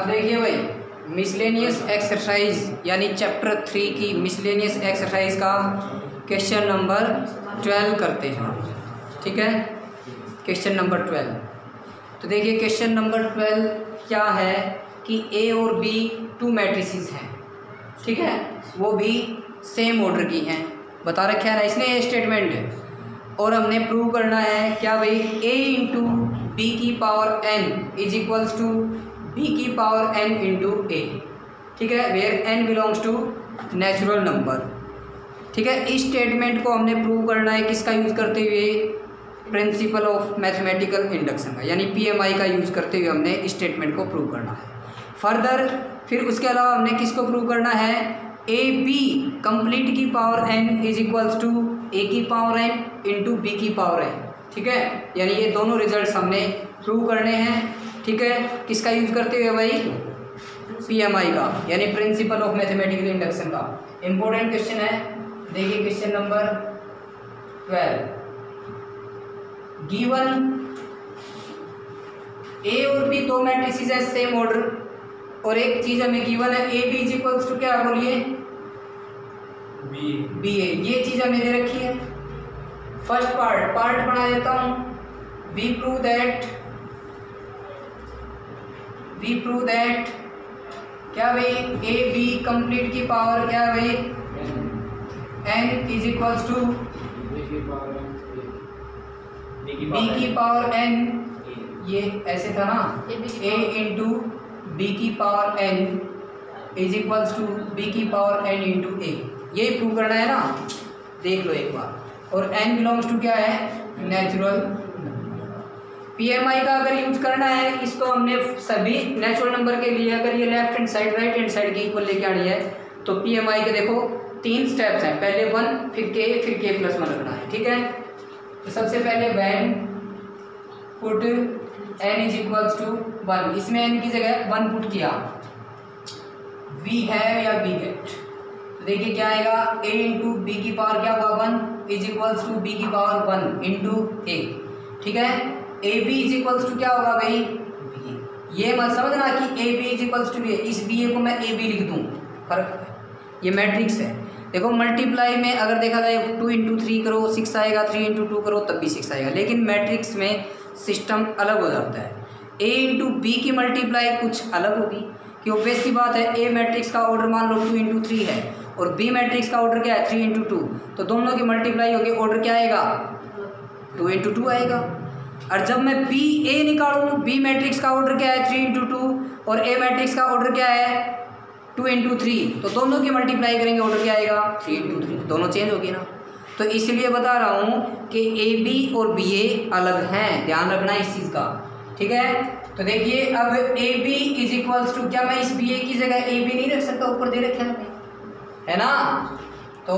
अब देखिए भाई, मिसलेनियस एक्सरसाइज यानी चैप्टर 3 की मिसलेनियस एक्सरसाइज का क्वेश्चन नंबर 12 करते हैं। ठीक है, क्वेश्चन नंबर 12। तो देखिए क्वेश्चन नंबर 12 क्या है कि ए और बी टू मैट्रिसेस हैं। ठीक है, वो भी सेम ऑर्डर की हैं, बता रखा है ना इसने ये स्टेटमेंट। और हमने प्रूव करना है क्या भाई, ए इंटू बी की power N is equals to B की पावर एन इंटू ए। ठीक है, where N belongs to natural number. ठीक है, इस स्टेटमेंट को हमने प्रूव करना है किसका यूज़ करते हुए, प्रिंसिपल ऑफ मैथमेटिकल इंडक्शन का यानी पीएमआई का यूज़ करते हुए हमने इस स्टेटमेंट को प्रूव करना है। फर्दर फिर उसके अलावा हमने किसको प्रूव करना है, ए बी कंप्लीट की power N is equals to A की पावर एन इंटू बी की पावर एन। ठीक है, यानी ये दोनों रिजल्ट्स हमने प्रूव करने हैं। ठीक है, किसका यूज़ करते हुए भाई, पीएमआई का यानी प्रिंसिपल ऑफ मैथमेटिकल इंडक्शन का। इंपॉर्टेंट क्वेश्चन है, देखिए क्वेश्चन नंबर 12। गिवन ए और बी दो मैट्रिसेस है सेम ऑर्डर, और एक चीज हमें गिवन है A B is equals to क्या बोलिए, बी ए। ये चीज हमें दे रखी है। फर्स्ट पार्ट बना देता हूं। वी प्रूव दैट क्या भाई, ए बी कंप्लीट की पावर क्या भाई, N is equals to B की पावर एन। ये ऐसे था ना, ए इंटू बी की power N is equals to B की पावर एन इंटू ए। ये प्रूव करना है ना, देख लो एक बार। और एन बिलोंग्स टू क्या है, नेचुरल। पीएमआई का अगर यूज करना है, इसको हमने सभी नेचुरल नंबर के लिए अगर ये left hand side right hand side के इक्वल लेके आनी है, तो पीएमआई के देखो 3 स्टेप्स हैं। पहले 1 फिर के प्लस 1 रखना है। ठीक है, तो सबसे पहले when put n is equals to 1, इसमें n की जगह 1 पुट किया, वी है या वी गेट। तो देखिए क्या आएगा, a इंटू बी की पावर क्या होगा 1 इज इक्वल्स टू बी की पावर 1 इंटू ए। ठीक है, A B is equals to क्या होगा भाई, बी। ये मत समझना कि A B is equals to B, इस बी ए को मैं ए बी लिख दूँ, फर्क है। ये मैट्रिक्स है। देखो मल्टीप्लाई में अगर देखा जाए 2 इंटू 3 करो 6 आएगा, 3 इंटू 2 करो तब भी 6 आएगा, लेकिन मैट्रिक्स में सिस्टम अलग हो जाता है। ए इंटू बी की मल्टीप्लाई कुछ अलग होगी, कि ऑब्वियस सी बात है, ए मैट्रिक्स का ऑर्डर मान लो 2 इंटू 3 है और बी मैट्रिक्स का ऑर्डर क्या है 3 इंटू 2, तो दोनों की मल्टीप्लाई होगी, ऑर्डर क्या आएगा 2 इंटू 2 आएगा। और जब मैं बी ए निकालूँ, बी मैट्रिक्स का ऑर्डर क्या है 3 इंटू 2 और ए मैट्रिक्स का ऑर्डर क्या है 2 इंटू 3, तो दोनों की मल्टीप्लाई करेंगे, ऑर्डर क्या आएगा 3 इंटू 3, दोनों चेंज होगी ना। तो इसलिए बता रहा हूँ कि ए बी और बी ए अलग हैं, ध्यान रखना इस चीज़ का। ठीक है, तो देखिए अब A B is equals to, क्या मैं इस बी ए की जगह ए बी नहीं रख सकता, ऊपर दे रखे है ना, तो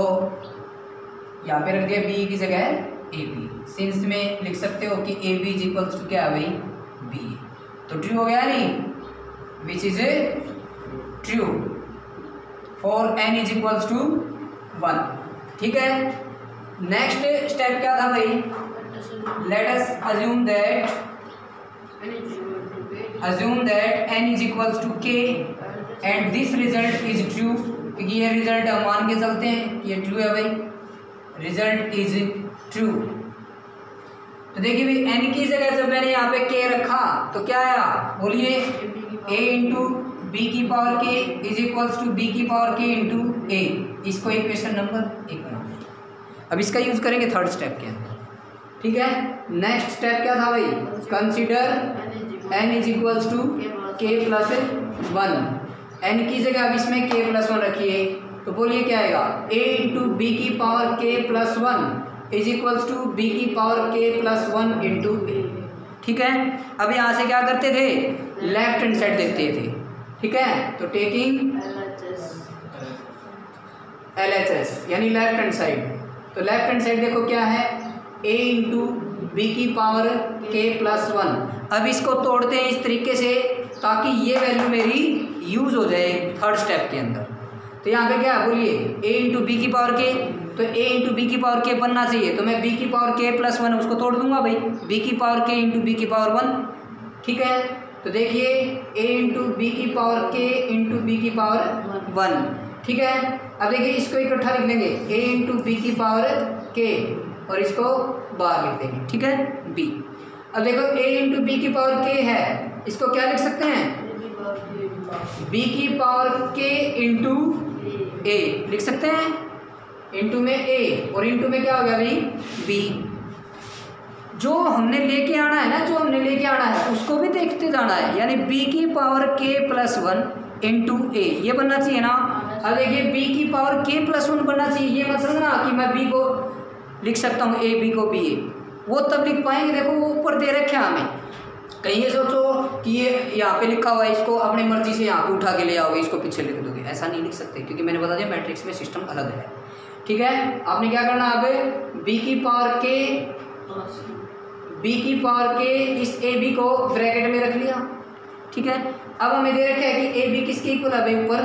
यहाँ पे रख दिया बी की जगह ए बी। सिंस में लिख सकते हो कि A B is equals to क्या है भाई, बी। तो ट्रू हो गया नहीं, which is a true for N is equals to 1। ठीक है, नेक्स्ट स्टेप क्या था भाई, let us assume that n is equals to k and this result is true, क्योंकि ये रिजल्ट हम मान के चलते हैं कि ये ट्रू है भाई, रिजल्ट इज ट्रू। तो देखिए भाई n की जगह जब मैंने यहाँ पे k रखा तो क्या आया, बोलिए a इंटू बी की power k is equals to B की पावर k इंटू a। इसको इक्वेशन नंबर 1 बना। अब इसका यूज़ करेंगे थर्ड स्टेप के अंदर। ठीक है, नेक्स्ट स्टेप क्या था भाई, consider n is equals to k plus 1। n की जगह अब इसमें k प्लस 1 रखिए, तो बोलिए क्या आएगा, a इंटू बी की power k plus 1 is equals to B की power k plus 1 into A. ठीक है, अब यहाँ से क्या करते थे, लेफ्ट हैंड साइड देखते थे। ठीक है, तो टेकिंग LHS यानी लेफ्ट हैंड साइड, तो लेफ्ट हैंड साइड देखो क्या है, a इंटू बी की पावर k प्लस 1। अब इसको तोड़ते हैं इस तरीके से ताकि ये वैल्यू मेरी यूज़ हो जाए थर्ड स्टेप के अंदर। तो यहाँ पे क्या बोलिए, a इंटू बी की पावर k, तो a इंटू बी की पावर k बनना चाहिए, तो मैं b की पावर k प्लस 1 उसको तोड़ दूंगा भाई, b की पावर k इंटू बी की पावर 1। ठीक है, तो देखिए a इंटू बी की पावर k इंटू बी की पावर 1, ठीक है। अब देखिए इसको इकट्ठा लिख लेंगे a इंटू बी की पावर k और इसको बाहर लिख देंगे, ठीक है, b। अब देखो a इंटू बी की पावर k है, इसको क्या लिख सकते हैं, b की पावर k इंटू a लिख सकते हैं, इंटू में a और इंटू में क्या हो गया भाई b। जो हमने लेके आना है ना, जो हमने लेके आना है उसको भी देखते जाना है, यानी b की power k plus 1 into a ये बनना चाहिए ना। अब देखिए b की पावर k प्लस 1 बनना चाहिए, ये मत समझना कि मैं b को लिख सकता हूँ a b को b a, वो तब लिख पाएंगे, देखो वो ऊपर दे रखे हैं हमें। कहीं ये सोचो कि ये यहाँ पे लिखा हुआ है, इसको अपनी मर्जी से यहाँ पे उठा के ले आओगे, इसको पीछे लिख दोगे, ऐसा नहीं लिख सकते, क्योंकि मैंने बता दिया मैट्रिक्स में सिस्टम अलग है, ठीक है। आपने क्या करना है, अब b की पावर k इस ए बी को ब्रैकेट में रख लिया, ठीक है। अब हमें दे रखा है कि ए बी किसके इक्वल है भाई, ऊपर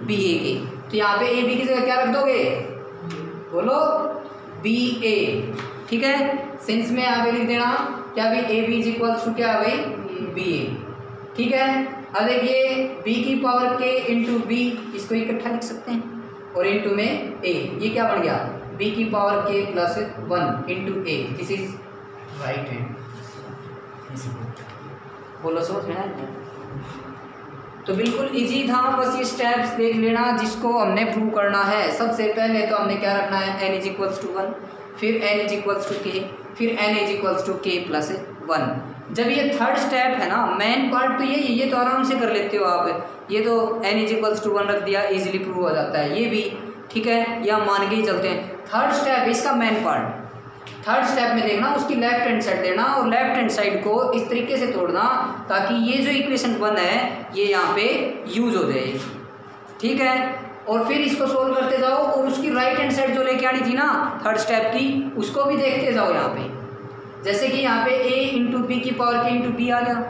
बी ए के, तो यहाँ पे ए बी की जगह क्या रख दोगे, बोलो बी ए, ठीक है। सिंस में यहाँ पे लिख देना क्या भाई A B is equal to क्या है भाई बी ए, ठीक है। अब देखिए बी की पावर के इंटू बी, इसको इकट्ठा लिख सकते हैं और इंटू में ए, ये क्या बन गया बी की पावर के plus 1 into A, this is right hand. बोलो समझ में आया? तो बिल्कुल इजी था, बस ये स्टेप्स देख लेना जिसको हमने प्रूव करना है। सबसे पहले तो हमने क्या रखना है, n इज इक्वल्स टू 1, फिर n is equals to k, फिर n is equals to k plus 1। जब ये थर्ड स्टेप है ना, मेन पार्ट तो ये तो आराम से कर लेते हो आप, ये तो n इज इक्वल्स टू 1 रख दिया, इजीली प्रूव हो जाता है ये भी, ठीक है, या मान के ही चलते हैं। थर्ड स्टेप इसका मेन पार्ट, थर्ड स्टेप में देखना उसकी लेफ्ट हैंड साइड लेना और लेफ्ट हैंड साइड को इस तरीके से तोड़ना ताकि ये जो इक्वेशन 1 है ये यहाँ पे यूज हो जाए, ठीक है। और फिर इसको सोल्व करते जाओ और उसकी राइट हैंड साइड जो लेके आनी थी ना थर्ड स्टेप की, उसको भी देखते जाओ यहाँ पे। जैसे कि यहाँ पे a इंटू बी की पावर k इंटू बी आ गया,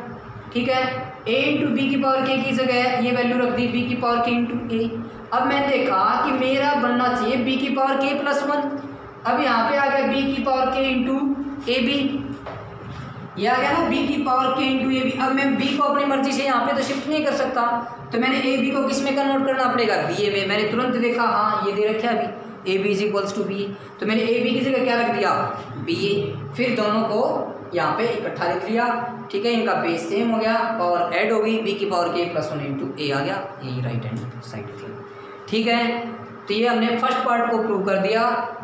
ठीक है। a इंटू बी की पावर k की जगह ये वैल्यू रख दी b की पावर k इंटू a। अब मैंने देखा कि मेरा बनना चाहिए b की पावर k प्लस 1, अब यहाँ पे आ गया b की power k into A B, ये आ गया ना b की power k into A B. अब मैं b को अपनी मर्जी से यहाँ पे तो शिफ्ट नहीं कर सकता, तो मैंने ए बी को किस में कन्वर्ट करना पड़ेगा, बी ए में। मैंने तुरंत देखा हाँ ये दे रखा है अभी A B is equals to B, तो मैंने ए बी की जगह क्या रख दिया बी ए, फिर दोनों को यहाँ पे इकट्ठा लिख लिया, ठीक है। इनका बेस सेम हो गया, पावर ऐड हो गई, b की पावर k प्लस 1 इंटू ए आ गया, यही राइट हैंड साइड थी, ठीक है। तो ये हमने फर्स्ट पार्ट को प्रूव कर दिया।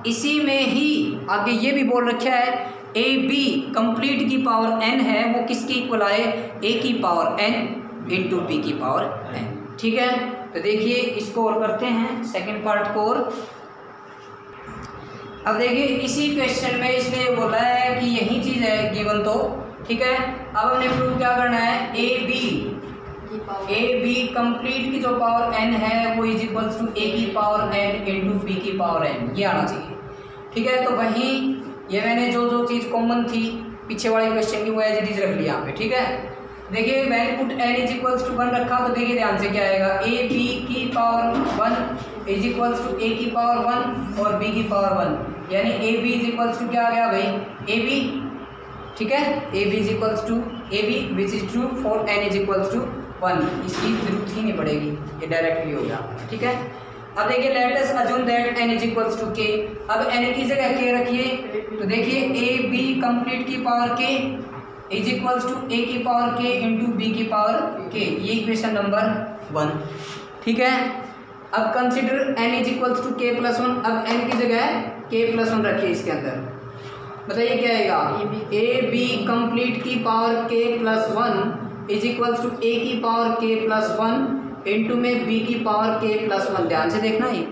इसी में ही आगे ये भी बोल रखा है ए बी कंप्लीट की पावर n है वो किसकी इक्वल आए, a की पावर n इंटू बी की पावर n, ठीक है। तो देखिए इसको और करते हैं सेकंड पार्ट को। और अब देखिए इसी क्वेश्चन में इसने बोला है कि यही चीज़ है गिवन, तो ठीक है। अब हमने प्रूव क्या करना है, ए बी कंप्लीट की जो पावर n है वो इज इक्वल्स टू a की पावर n इंटू बी की पावर n, ये आना चाहिए, ठीक है। तो वहीं ये मैंने जो चीज़ कॉमन थी पीछे वाले क्वेश्चन की वो एज इट इज रख लिया यहाँ पे, ठीक है। देखिए when put n is equals to 1 रखा, तो देखिए ध्यान से क्या आएगा, a b की power 1 is equals to a की पावर 1 और b की पावर 1, यानी a b is equals to क्या आ गया भाई a b, ठीक है। a b is equals to a b which is true for n is equals to 1, इसकी जरूरत ही नहीं पड़ेगी, ये डायरेक्टली हो गया, ठीक है। अब देखिए let us assume that n is equals to k, अब n की जगह k रखिए, तो देखिए a b कंप्लीट की power k is equals to a की पावर k इंटू b की पावर k, ये इक्वेशन नंबर 1, ठीक है। अब consider n is equals to k plus 1, अब n की जगह k प्लस 1 रखिए इसके अंदर, बताइए क्या आएगा, a b कंप्लीट की power k plus 1 is equals to a की पावर k प्लस 1 इंटू में b की पावर k प्लस 1, ध्यान से देखना ये,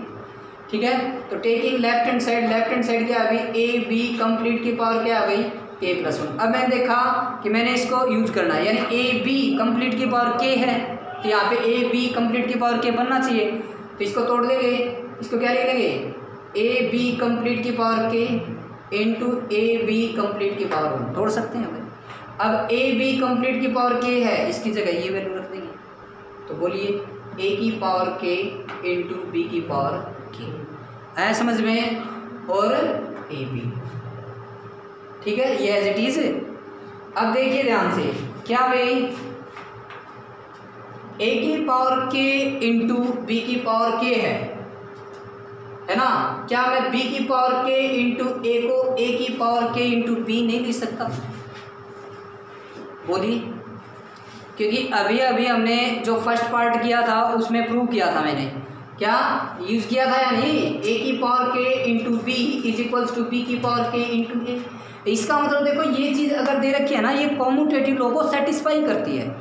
ठीक है। तो टेकिंग लेफ्ट हैंड साइड क्या आ गई, a b कंप्लीट की पावर क्या आ गई k प्लस 1। अब मैंने देखा कि मैंने इसको यूज करना है, यानी a b कंप्लीट की पावर k है, तो यहाँ पे a b कंप्लीट की पावर k बनना चाहिए, तो इसको तोड़ देंगे, इसको क्या लिख लेंगे, a b कंप्लीट की power k into a b complete की पावर 1, तोड़ सकते हैं भाई। अब a b कंप्लीट की पावर k है, इसकी जगह ये वैल्यू रख देंगे, तो बोलिए a की पावर k इंटू बी की पावर k, आया समझ में, और a b, ठीक है, ये एज इट इज। अब देखिए ध्यान से क्या भाई, ए की पावर के इंटू बी की पावर के है ना। क्या मैं बी की पावर के इंटू ए को ए की पावर के इंटू बी नहीं लिख सकता? बोलिए, क्योंकि अभी अभी हमने जो फर्स्ट पार्ट किया था उसमें प्रूव किया था मैंने, क्या यूज किया था या नहीं, ए की power K into B is equals to B की पावर के इंटू ए। इसका मतलब देखो ये चीज़ अगर दे रखी है ना, ये कॉम्यूटेटिव लॉ को सेटिस्फाई करती है।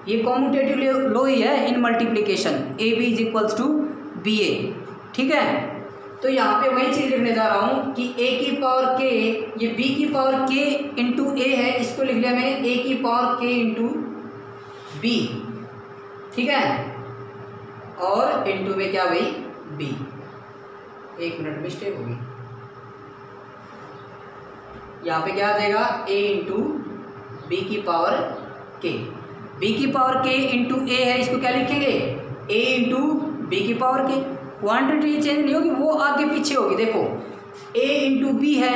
ये कॉम्यूटेटिव लॉ ही है in multiplication, A B is equals to B A. ठीक है, तो यहाँ पे वही चीज़ लिखने जा रहा हूँ कि ए की पावर के, ये बी की पावर के इंटू ए है, इसको लिख लिया मैंने ए की पावर के इंटू बी। ठीक है, और इंटू में क्या भाई बी। एक मिनट मिस्टेक होगी, यहाँ पे क्या आ जाएगा a इंटू बी की पावर के। बी की पावर के इंटू ए है, इसको क्या लिखेंगे a इंटू बी की पावर के। क्वांटिटी चेंज नहीं होगी, वो आगे पीछे होगी। देखो a इंटू बी है,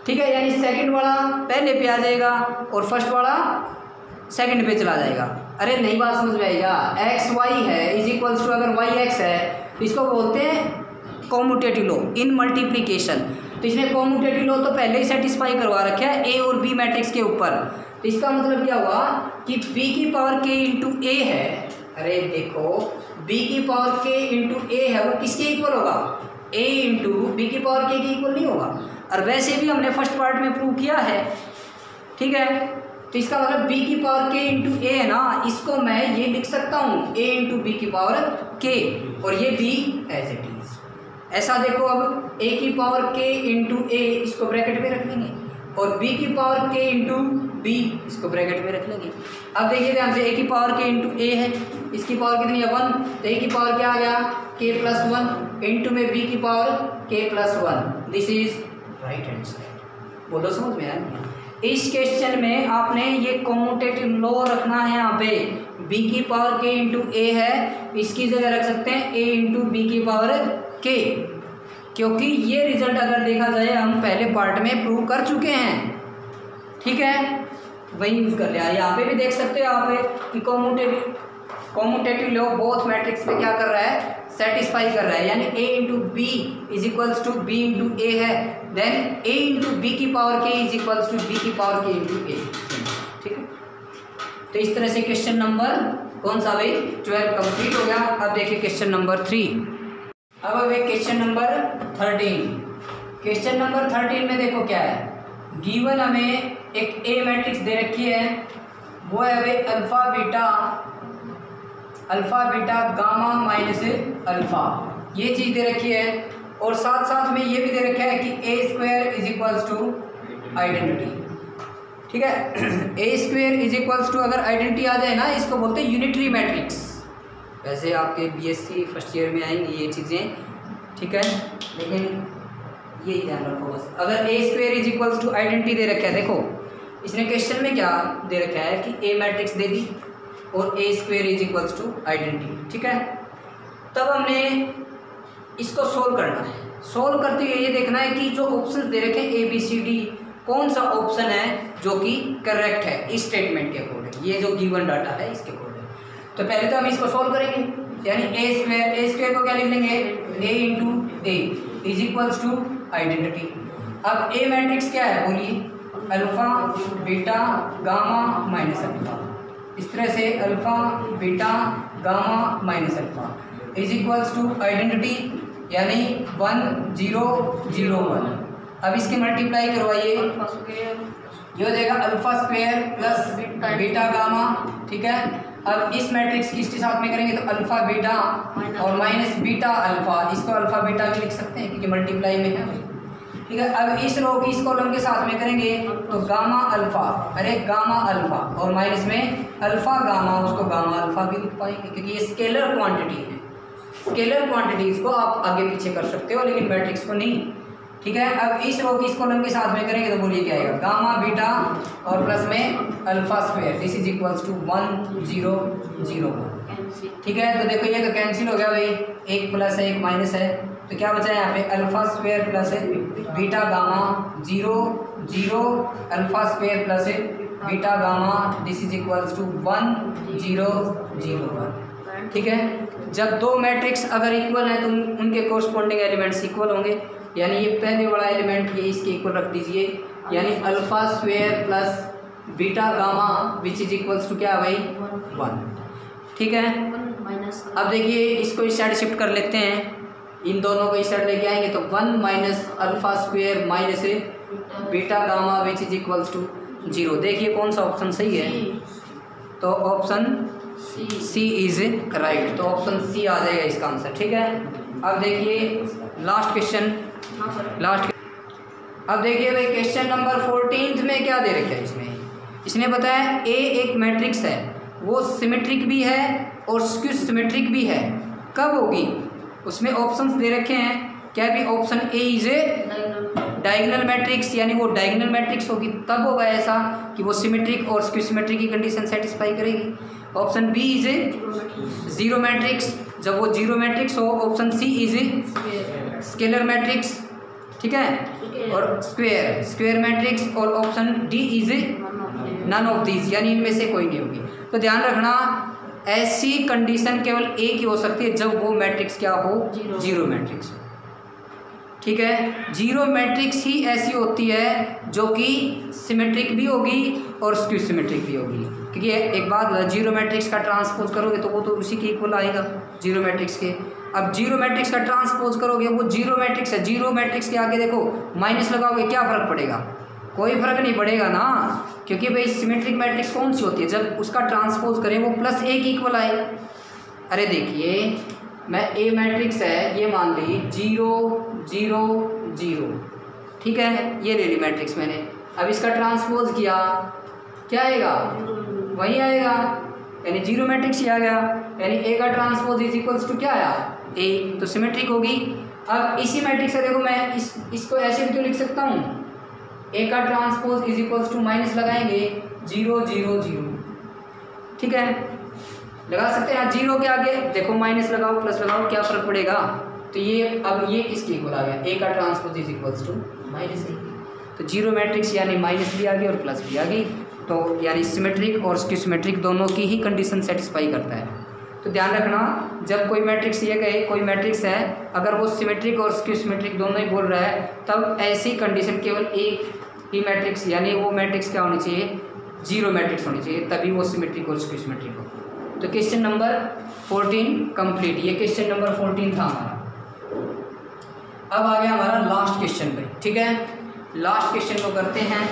ठीक है, यानी सेकंड वाला पहले पे आ जाएगा और फर्स्ट वाला सेकंड पे चला जाएगा। अरे नहीं बात समझ में आएगा, एक्स वाई है इज इक्वल्स टू, अगर वाई एक्स है तो इसको बोलते हैं कॉम्यूटेटिव लॉ इन मल्टीप्लिकेशन। तो इसने कॉम्यूटेटिव लॉ तो पहले ही सेटिस्फाई करवा रखा है ए और बी मैट्रिक्स के ऊपर। तो इसका मतलब क्या हुआ कि बी की पावर के इंटू ए है, अरे देखो बी की पावर के इंटू ए है, वो किसके इक्वल होगा, ए इंटू बी की पावर के इक्वल नहीं होगा। और वैसे भी हमने फर्स्ट पार्ट में प्रूव किया है। ठीक है, तो इसका मतलब b की पावर k इंटू ए है ना, इसको मैं ये लिख सकता हूँ a इंटू बी की पावर k, और ये b एज इट इज। ऐसा देखो, अब a की पावर k इंटू ए इसको ब्रैकेट में रख लेंगे, और b की पावर k इंटू बी इसको ब्रैकेट में रख लेंगे। अब देखिए ध्यान से, a की पावर k इंटू ए है, इसकी पावर कितनी है 1, तो a की पावर क्या आ गया k प्लस 1 इंटू में b की power k plus 1। This is right hand side. बोलो समझ में आया? इस क्वेश्चन में आपने ये कॉम्यूटेटिव लॉ रखना है। यहाँ पे b की पावर k इंटू ए है, इसकी जगह रख सकते हैं a इंटू बी की पावर k, क्योंकि ये रिजल्ट अगर देखा जाए हम पहले पार्ट में प्रूव कर चुके हैं। ठीक है, वही यूज कर लिया। यहाँ पे भी देख सकते हो आप कि कॉम्यूटेटिव लॉ बोथ मैट्रिक्स पे क्या कर रहा है, सेटिस्फाई कर रहा है। यानी a into B is equals to B into A है, देन a इंटू बी की power K is equals to B की पावर के इंटू ए। ठीक है, तो इस तरह से क्वेश्चन नंबर कौन सा भाई 12 कंप्लीट हो गया। अब देखिए क्वेश्चन नंबर 3। अब क्वेश्चन नंबर 13। क्वेश्चन नंबर 13 में देखो क्या है, गिवन हमें एक ए मैट्रिक्स दे रखी है, वो है भाई alpha beta gamma minus alpha, ये चीज़ दे रखी है। और साथ साथ में ये भी दे रखा है कि A square is equals to identity. ठीक है, A square is equals to, अगर आइडेंटिटी आ जाए ना, इसको बोलते हैं यूनिटरी मैट्रिक्स। वैसे आपके बीएससी फर्स्ट ईयर में आएंगी ये चीज़ें, ठीक है, लेकिन ये ध्यान रखो बस। अगर A square is equals to identity दे रखा है, देखो इसने क्वेश्चन में क्या दे रखा है कि ए मैट्रिक्स दे दी और A square is equals to identity. ठीक है, तब हमने इसको सोल्व करना है। सोल्व करते हुए ये देखना है कि जो ऑप्शन दे रखे हैं ए बी सी डी, कौन सा ऑप्शन है जो कि करेक्ट है इस स्टेटमेंट के अकॉर्डिंग, ये जो गिवन डाटा है इसके अकॉर्डिंग। तो पहले तो हम इसको सोल्व करेंगे, यानी ए स्क्वायर को क्या लिख लेंगे, A into A is equals to identity. अब ए मैट्रिक्स क्या है बोलिए, alpha beta gamma minus alpha. इस तरह से alpha beta gamma minus alpha is equals to identity, यानी 1 0 0 1। अब इसके मल्टीप्लाई करवाइए, ये हो जाएगा alpha square plus beta gamma. ठीक है, अब इस मैट्रिक्स की इसके साथ में करेंगे तो अल्फा बीटा और माइनस बीटा अल्फा, इसको अल्फा बीटा भी लिख सकते हैं क्योंकि मल्टीप्लाई में है। ठीक है, अब इस रो की इस कॉलम के साथ में करेंगे तो गामा अल्फा, अरे गामा अल्फा और माइनस में अल्फा गामा, उसको गामा अल्फा भी लिख पाएंगे क्योंकि ये स्केलर क्वांटिटी है। स्केलर क्वांटिटीज को आप आगे पीछे कर सकते हो लेकिन मैट्रिक्स को नहीं। ठीक है, अब इस रो की इस कॉलम के साथ में करेंगे तो बोलिए क्या आएगा, गामा बीटा और प्लस में alpha square, this is equals to 1 0 0 1। ठीक है, तो देखो ये तो कैंसिल हो गया भाई, एक प्लस है एक माइनस है, तो क्या बचा है यहाँ पे alpha square plus beta gamma 0 0 alpha square plus beta gamma this is equals to 1 0 0 1। ठीक है, जब दो मैट्रिक्स अगर इक्वल है तो उनके कोरस्पॉन्डिंग एलिमेंट्स इक्वल होंगे, यानी ये पहले वाला एलिमेंट ये इसके इक्वल रख दीजिए, यानी alpha square plus beta gamma which is equals to क्या भाई 1। ठीक है, अब देखिए इसको इस साइड शिफ्ट कर लेते हैं, इन दोनों को इस साइड लेके आएंगे तो 1 minus alpha square minus beta gamma which is equals to 0। देखिए कौन सा ऑप्शन सही है, तो ऑप्शन सी इज राइट, तो ऑप्शन सी आ जाएगा इसका आंसर। ठीक है, अब देखिए लास्ट क्वेश्चन, अब देखिए भाई क्वेश्चन नंबर 14 में क्या दे रखा है इसने बताया ए एक मैट्रिक्स है, वो सिमेट्रिक भी है और स्क्यू सिमेट्रिक भी है, कब होगी? उसमें ऑप्शंस दे रखे हैं, क्या भी option A is diagonal matrix, यानी वो डायगोनल मैट्रिक्स होगी तब होगा ऐसा कि वो सिमेट्रिक और स्क्यू सिमेट्रिक की कंडीशन सेटिस्फाई करेगी। Option B is zero matrix, जब वो जीरो मैट्रिक्स हो। Option C is scalar matrix, ठीक है, और स्क्वायर मैट्रिक्स, और option D is none of these, यानी इनमें से कोई नहीं होगी। तो ध्यान रखना ऐसी कंडीशन केवल एक ही हो सकती है जब वो मैट्रिक्स क्या हो, जीरो मैट्रिक्स हो। ठीक है, जीरो मैट्रिक्स ही ऐसी होती है जो कि सिमेट्रिक भी होगी और स्क्यू सिमेट्रिक भी होगी, क्योंकि एक बात जीरो मैट्रिक्स का ट्रांसपोज करोगे तो वो तो उसी के इक्वल आएगा जीरो मैट्रिक्स के। अब जीरो मैट्रिक्स का ट्रांसपोज करोगे, वो जीरो मैट्रिक्स है, जीरो मैट्रिक्स के आगे देखो माइनस लगाओगे, क्या फ़र्क पड़ेगा? कोई फर्क नहीं पड़ेगा ना, क्योंकि भाई सिमेट्रिक मैट्रिक्स कौन सी होती है, जब उसका ट्रांसपोज करें वो प्लस ए की इक्वल आए। अरे देखिए मैं ए मैट्रिक्स है, ये मान ली 0 0 0, ठीक है, ये ले ली मैट्रिक्स मैंने, अब इसका ट्रांसपोज किया क्या आएगा, वही आएगा, यानी जीरो मैट्रिक्स ही आ गया, यानी ए का ट्रांसपोज इज इक्वल्स टू क्या आया, ए, तो सिमेट्रिक होगी। अब इसी मैट्रिक्स से देखो मैं इसको ऐसे भी तो लिख सकता हूँ, ए का transpose is equals to minus लगाएंगे 0 0 0, ठीक है, लगा सकते हैं। जीरो के आगे देखो माइनस लगाओ प्लस लगाओ, क्या फर्क पड़ेगा? तो ये अब ये किसके इक्वल आ गया, ए का transpose is equals to minus A. तो जीरो मैट्रिक्स यानी माइनस भी आ गई और प्लस भी आ गई, तो यानी सिमेट्रिक और स्क्यू सिमेट्रिक दोनों की ही कंडीशन सेटिस्फाई करता है। तो ध्यान रखना जब कोई मैट्रिक्स ये कहे कोई मैट्रिक्स है, अगर वो सिमेट्रिक और स्क्यू सिमेट्रिक दोनों ही बोल रहा है, तब ऐसी कंडीशन केवल एक ही मैट्रिक्स, यानी वो मैट्रिक्स क्या होनी चाहिए, जीरो मैट्रिक्स होनी चाहिए, तभी वो सिमेट्रिक और स्क्यू सिमेट्रिक हो। तो क्वेश्चन नंबर 14 कंप्लीट, ये क्वेश्चन नंबर 14 था हमारा। अब आ गया हमारा लास्ट क्वेश्चन पे, ठीक है, लास्ट क्वेश्चन को करते हैं।